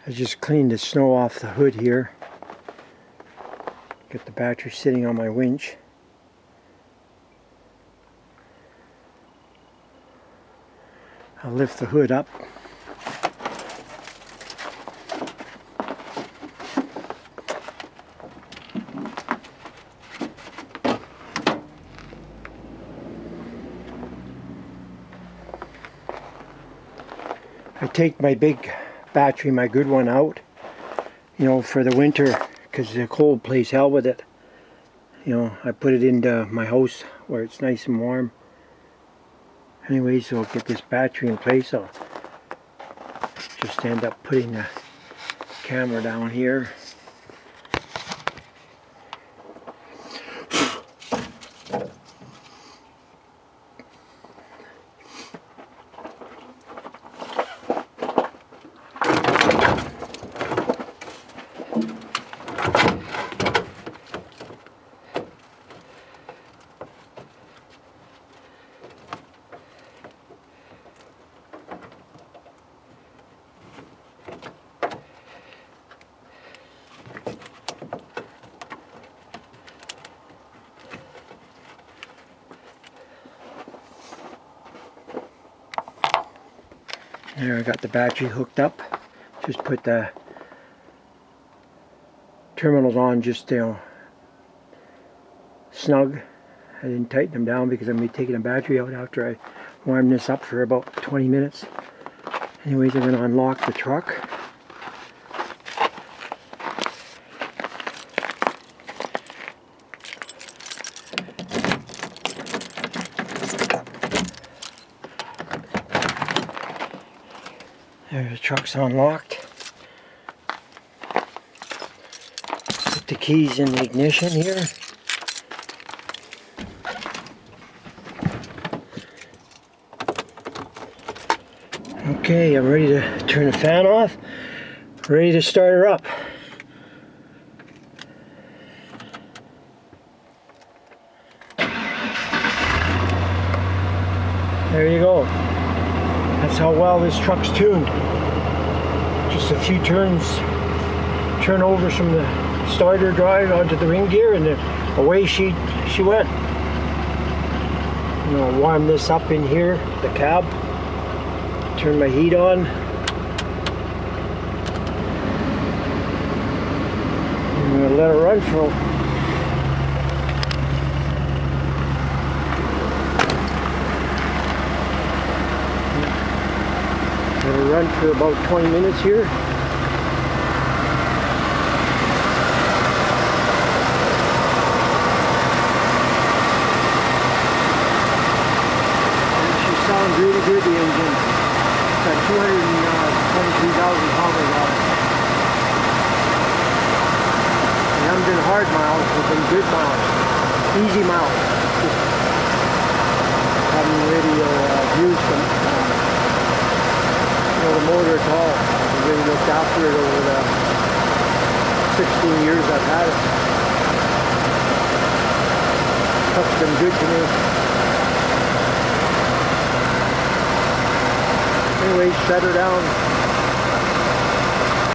I just cleaned the snow off the hood here. Got the battery sitting on my winch. I'll lift the hood up. I take my big battery, my good one, out, you know, for the winter, because the cold plays hell with it. You know, I put it into my house where it's nice and warm. Anyway, so I'll get this battery in place. I'll just end up putting the camera down here. There, I got the battery hooked up. Just put the terminals on just, you know, snug. I didn't tighten them down because I'm going to be taking the battery out after I warm this up for about 20 minutes. Anyways, I'm going to unlock the truck. There, the truck's unlocked. Put the keys in the ignition here. Okay, I'm ready to turn the fan off. Ready to start her up. There you go. That's how well this truck's tuned. Just a few turnovers from the starter drive onto the ring gear, and then away she went. I'm gonna warm this up in here, the cab. Turn my heat on. I'm gonna let it run for about 20 minutes here. She sounds really good, the engine. It's got 223,000 pounds on it. They haven't been hard miles, they've been good miles. Easy miles. Just having radio views from the motor at all. I've really looked after it over the 16 years I've had it. Truck's been good to me. Anyway, shut her down.